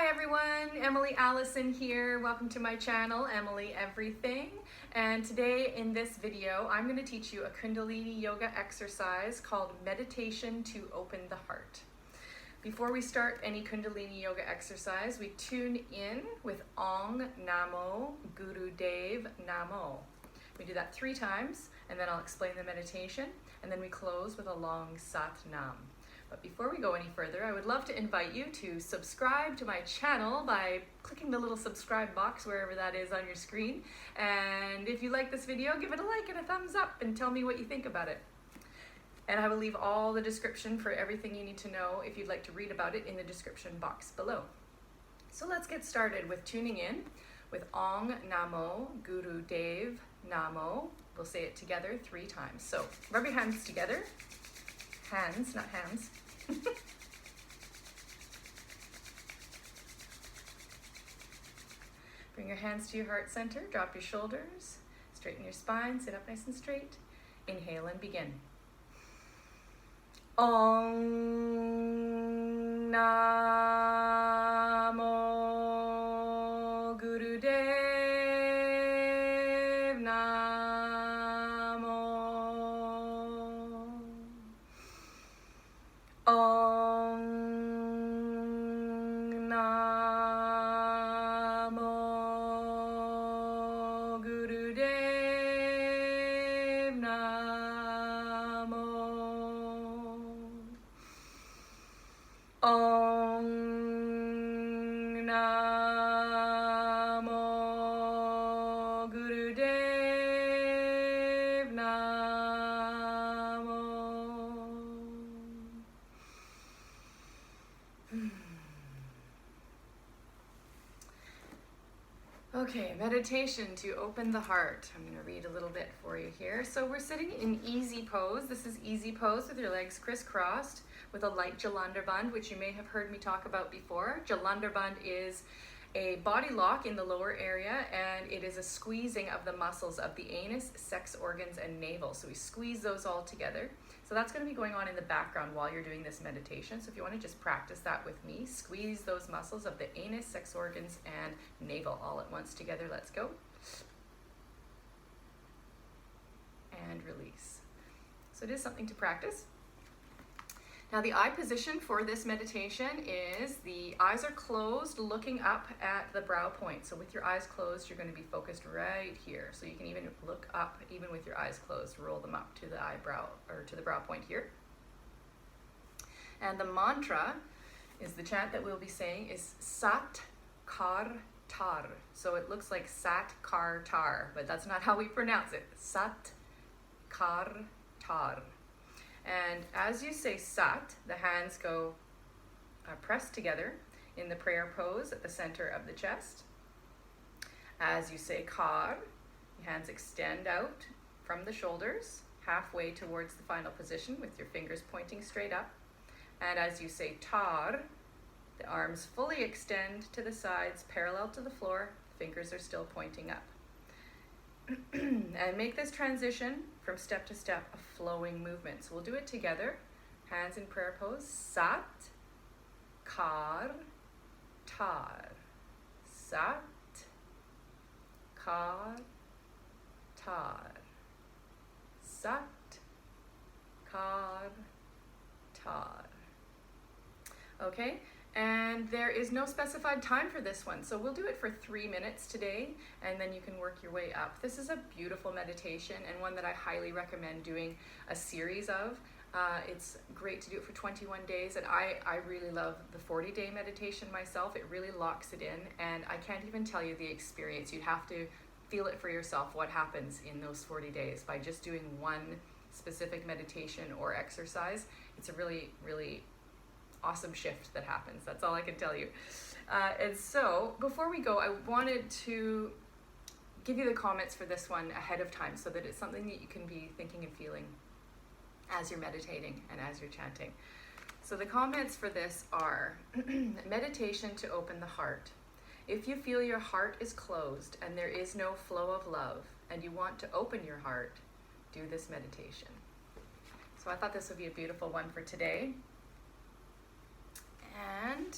Hi everyone, Emily Allison here. Welcome to my channel, Emily Everything. And today in this video, I'm going to teach you a Kundalini Yoga exercise called Meditation to Open the Heart. Before we start any Kundalini Yoga exercise, we tune in with Ong, Namo, Guru Dev, Namo. We do that 3 times, and then I'll explain the meditation, and then we close with a long Sat Nam. But before we go any further, I would love to invite you to subscribe to my channel by clicking the little subscribe box wherever that is on your screen. And if you like this video, give it a like and a thumbs up and tell me what you think about it. And I will leave all the description for everything you need to know if you'd like to read about it in the description box below. So let's get started with tuning in with Ong, Namo, Guru Dev, Namo. We'll say it together 3 times. So rub your hands together. Hands, not hands. Bring your hands to your heart center, drop your shoulders, straighten your spine, sit up nice and straight. Inhale and begin. Om Namo Guru Dev Namo. Om Namo Guru Dev Namo. Om Namo Guru Dev Namo. Okay, meditation to open the heart. I'm going to read a little bit for you here. So we're sitting in easy pose. This is easy pose with your legs crisscrossed with a light Jalandhar Bandh, which you may have heard me talk about before. Jalandhar Bandh is a body lock in the lower area, and it is a squeezing of the muscles of the anus, sex organs, and navel. So we squeeze those all together. So that's going to be going on in the background while you're doing this meditation. So if you want to just practice that with me, squeeze those muscles of the anus, sex organs, and navel all at once together. Let's go. And release. So it is something to practice. Now the eye position for this meditation is the eyes are closed, looking up at the brow point. So with your eyes closed, you're going to be focused right here. So you can even look up, even with your eyes closed, roll them up to the eyebrow or to the brow point here. And the mantra is the chant that we'll be saying is Sat KARTAAR. So it looks like Sat KARTAAR, but that's not how we pronounce it. Sat KARTAAR. And as you say Sat, the hands go pressed together in the prayer pose at the center of the chest. As you say Kar, your hands extend out from the shoulders, halfway towards the final position with your fingers pointing straight up. And as you say Tar, the arms fully extend to the sides, parallel to the floor, fingers are still pointing up. And make this transition from step to step a flowing movement. So we'll do it together. Hands in prayer pose. Sat, KARTAAR. Sat, KARTAAR. Sat, KARTAAR. Okay? And there is no specified time for this one, so we'll do it for 3 minutes today, and then you can work your way up. This is a beautiful meditation and one that I highly recommend doing a series of. It's great to do it for 21 days, and I really love the 40-day meditation myself. It really locks it in, and I can't even tell you the experience. You'd have to feel it for yourself, what happens in those 40 days by just doing one specific meditation or exercise. It's a really, really awesome shift that happens. That's all I can tell you. And so before we go, I wanted to give you the comments for this one ahead of time so that it's something that you can be thinking and feeling as you're meditating and as you're chanting. So the comments for this are meditation to open the heart. If you feel your heart is closed and there is no flow of love and you want to open your heart, do this meditation. So I thought this would be a beautiful one for today. And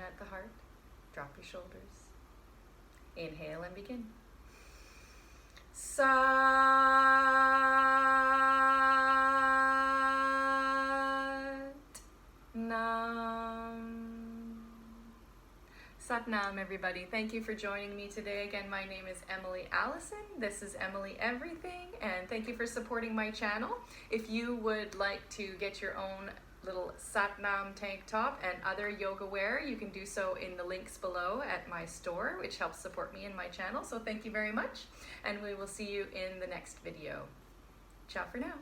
at the heart. Drop your shoulders. Inhale and begin. Sat Nam. Sat Nam, everybody. Thank you for joining me today. Again, my name is Emily Allison. This is Emily Everything, and thank you for supporting my channel. If you would like to get your own little Sat Nam tank top and other yoga wear, you can do so in the links below at my store, which helps support me and my channel. So thank you very much, and we will see you in the next video. Ciao for now.